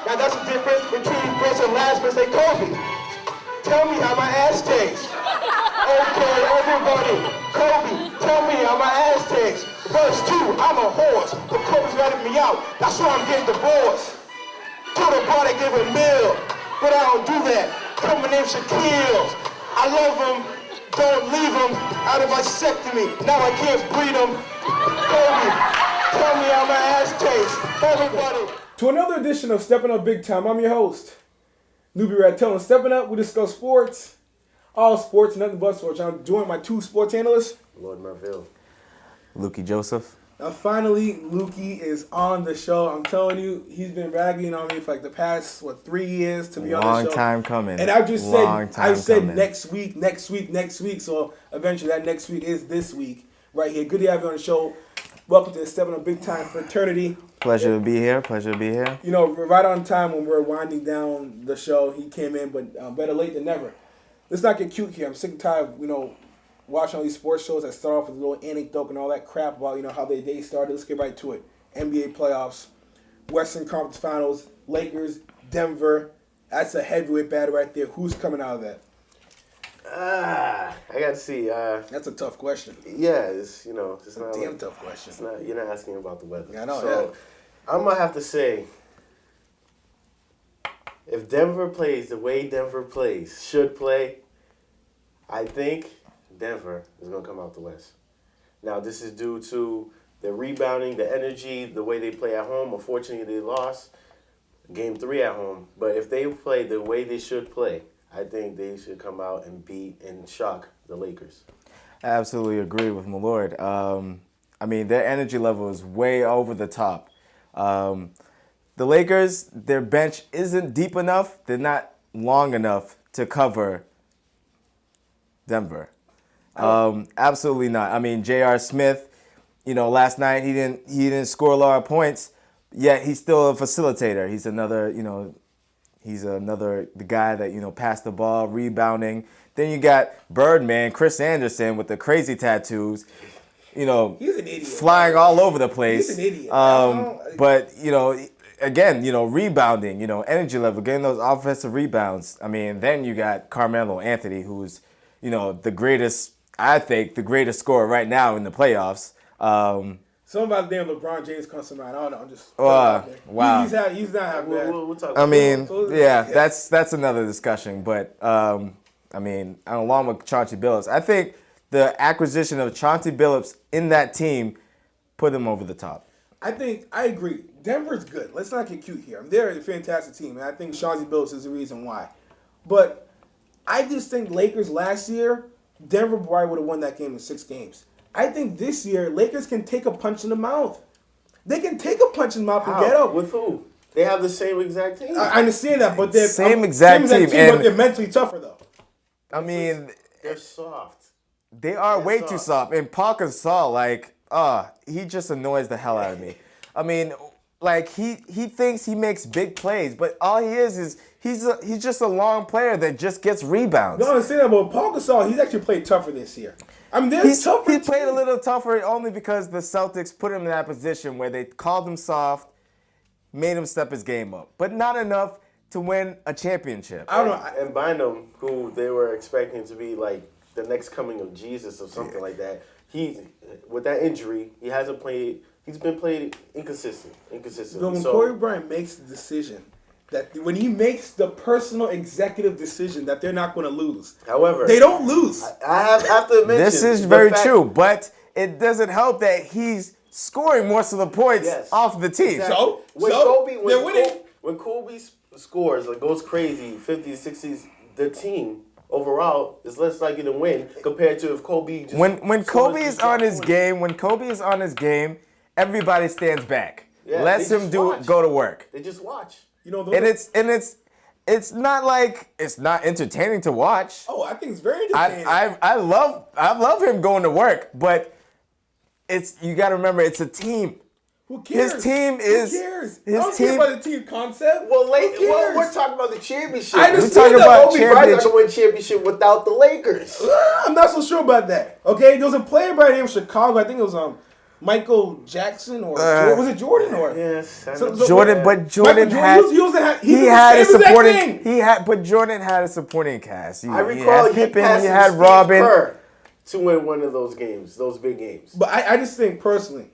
Now that's the difference between first and last place. Say, Kobe, tell me how my ass tastes. Okay, everybody. Kobe, tell me how my ass tastes. Verse 2, I'm a horse, but Kobe's ratting me out. That's why I'm getting divorced. To the bar, they give a meal, but I don't do that. Come name Shaquille. I love him, don't leave him out of my vasectomy. Now I can't breed him. Kobe, tell me how my ass tastes. Everybody. To another edition of Steppin Up Big Time, I'm your host, Newbie Red. Telling Steppin Up, we discuss sports, all sports, nothing but sports. I'm joined by two sports analysts. Lord Marville. Lukey Joseph. Now finally, Lukey is on the show. I'm telling you, he's been ragging on me for like the past, 3 years to be on the show. Long time coming. And I said next week. So eventually that next week is this week right here. Good to have you on the show. Welcome to the Steppin Up Big Time fraternity. Pleasure to be here. You know, right on time when we're winding down the show, he came in, but better late than never. Let's not get cute here. I'm sick and tired of, watching all these sports shows that start off with a little anecdote and all that crap about, how their day started. Let's get right to it. NBA playoffs, Western Conference Finals, Lakers, Denver. That's a heavyweight battle right there. Who's coming out of that? I got to see. That's a tough question. Yeah, it's not a damn tough question. It's not. You're not asking about the weather. I know. So I'm gonna have to say, if Denver plays the way Denver should play, I think Denver is gonna come out the West. Now this is due to the rebounding, the energy, the way they play at home. Unfortunately, they lost Game 3 at home. But if they play the way they should play, I think they should come out and beat and shock the Lakers. I absolutely agree with my lord. Their energy level is way over the top. The Lakers, their bench isn't deep enough. They're not long enough to cover Denver. Absolutely not. J.R. Smith, last night he didn't score a lot of points, yet he's still a facilitator. He's another, the guy that, passed the ball, rebounding. Then you got Birdman, Chris Anderson with the crazy tattoos, he's an idiot, flying all over the place. He's an idiot. But, again, rebounding, energy level, getting those offensive rebounds. Then you got Carmelo Anthony, who's, the greatest scorer right now in the playoffs. Something about the damn LeBron James comes to mind. I don't know. I'm just wow. He's not half bad. We'll talk about That's another discussion. But along with Chauncey Billups, I think the acquisition of Chauncey Billups in that team put them over the top. I agree. Denver's good. Let's not get cute here. They're a fantastic team, and I think Chauncey Billups is the reason why. But I just think Lakers last year, Denver probably would have won that game in 6 games. I think this year, Lakers can take a punch in the mouth. They can take a punch in the mouth and get up. With who? They have the same exact team. I understand that, but they're same exact team, but they're mentally tougher, though. They're soft. They are way too soft. And Paul Gasol, he just annoys the hell out of me. He thinks he makes big plays, but all he is he's just a long player that just gets rebounds. You don't understand that, but Paul Gasol, he's actually played tougher this year. He played a little tougher only because the Celtics put him in that position where they called him soft, made him step his game up, but not enough to win a championship. I don't know. And Bynum, who they were expecting to be like the next coming of Jesus or something like that, with that injury, he hasn't played. He's been played inconsistently. But when Corey Bryant makes the decision, that when he makes the personal executive decision that they're not going to lose. However, they don't lose. I have to mention this is very true, but it doesn't help that he's scoring most of the points off the team. Exactly. They're winning. When Kobe scores, goes crazy, 50s, 60s, the team overall is less likely to win compared to if Kobe just when Kobe is on his game, everybody stands back. Yeah, lets him go to work. They just watch. It's not like it's not entertaining to watch. Oh, I think it's very entertaining. I love him going to work, but you got to remember it's a team. Who cares? His team is. Who cares? His I don't team. care about the team concept. Well, we're talking about the championship. I understand that Kobe Bryant's going to win championship without the Lakers. I'm not so sure about that. Okay, there was a player by the name of Chicago. I think it was Michael Jackson or was it Jordan or Yes, I So- know. so- Jordan, but Jordan Michael had he he did the had a same exact supporting thing. but Jordan had a supporting cast. I recall had he Pippen, passed you had Steve Robin. Kerr to win one of those games, those big games. But I just think personally,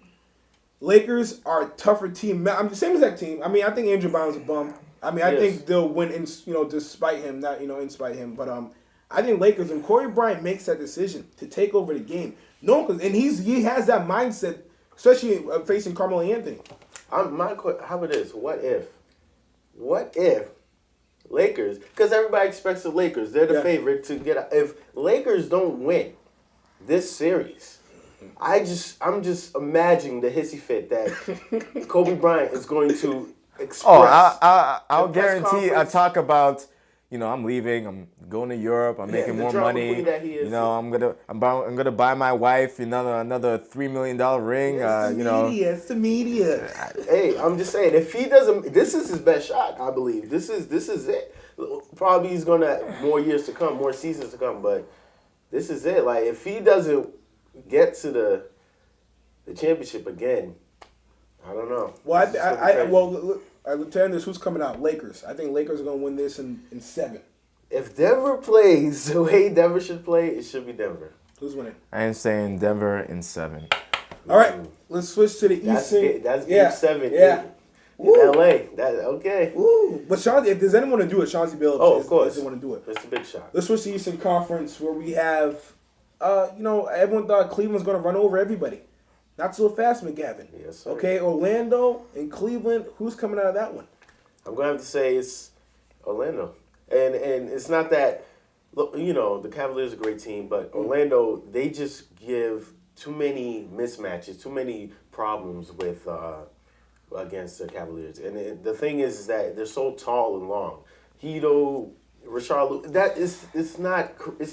Lakers are a tougher team. I'm the same exact team. I mean, I think Andrew Bynum's a bum. I mean, I Yes. think they'll win despite him, not in spite of him. But I think Lakers and Corey Bryant makes that decision to take over the game. No, and he has that mindset, especially facing Carmelo Anthony. How about this? What if Lakers? Because everybody expects the Lakers. They're the Yeah. favorite to get out. If Lakers don't win this series, I'm just imagining the hissy fit that Kobe Bryant is going to express. Oh, I'll The press guarantee. I conference. talk about, I'm leaving. I'm going to Europe. I'm making the more drama money. queen that he is. I'm gonna buy my wife another $3 million ring. It's the media. Hey, I'm just saying, if he doesn't, this is his best shot, I believe. This is it. Probably he's gonna more years to come, more seasons to come, but this is it. Like, if he doesn't get to the championship again, I don't know. Well, This is gonna be crazy. look, tell this who's coming out. Lakers. I think Lakers are gonna win this in 7. If Denver plays the way Denver should play, it should be Denver. Who's winning? I am saying Denver in 7. All right, let's switch to the That's Eastern. that's game 7 Yeah. in Woo. LA. That okay. Ooh. But Chauncey, if there's anyone to do it, Chauncey Billups Oh, of course. doesn't want to do it. That's the big shot. Let's switch to the Eastern Conference where we have, everyone thought Cleveland's going to run over everybody. Not so fast, McGavin. Yes, sir. Okay, Orlando and Cleveland. Who's coming out of that one? I'm gonna have to say it's Orlando, and it's not that, look, the Cavaliers are a great team, but Orlando, they just give too many mismatches, too many problems with against the Cavaliers, and the thing is that they're so tall and long. Hedo, Rashard Lewis, it's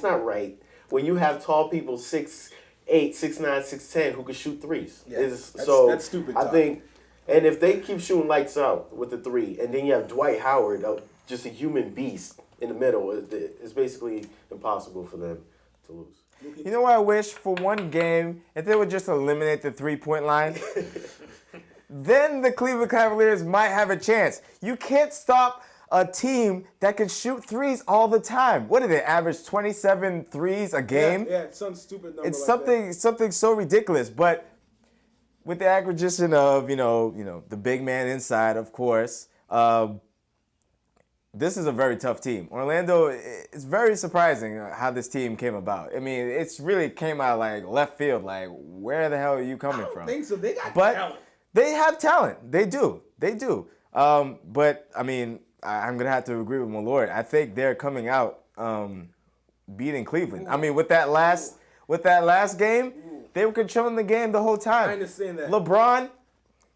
not right when you have tall people 6'8", 6'9", 6'10" who can shoot threes. Yeah, that's stupid I talk. think. And if they keep shooting lights out with the 3, and then you have Dwight Howard, just a human beast in the middle, it's basically impossible for them to lose. You know what I wish for one game, if they would just eliminate the 3-point line, then the Cleveland Cavaliers might have a chance. You can't stop a team that can shoot threes all the time. What did they average? 27 threes a game? Yeah, it's some stupid number. It's like something so ridiculous, but with the acquisition of the big man inside, of course, this is a very tough team. Orlando, it's very surprising how this team came about. I mean, it's really came out like left field. Like, where the hell are you coming I don't from? think so. They got But talent. they have talent. They do. But I mean, I'm gonna have to agree with my Lord. I think they're coming out beating Cleveland. I mean, with that last game, they were controlling the game the whole time. I understand that. LeBron,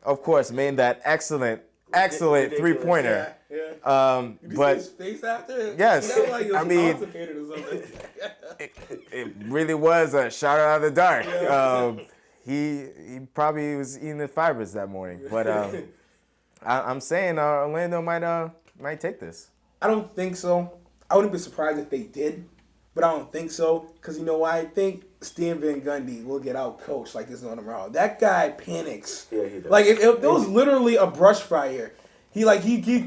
of course, made that excellent Ridiculous. 3-pointer. Yeah. Did you But see his face after? Yes. He looked like he was I mean- constipated or something. it really was a shot out of the dark. He probably was eating the fibers that morning. But I'm saying Orlando might take this. I don't think so. I wouldn't be surprised if they did, but I don't think so. Because you know why? I think Stan Van Gundy will get out coached like this on the round. That guy panics. Yeah, he does. Like if there was literally a brush fire, he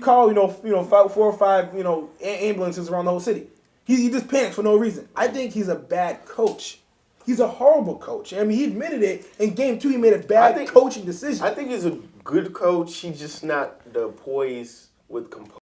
called 4 or 5 ambulances around the whole city. He just panics for no reason. I think he's a bad coach. He's a horrible coach. I mean, he admitted it in game 2. He made a bad coaching decision. I think he's a good coach. He's just not the poise with composure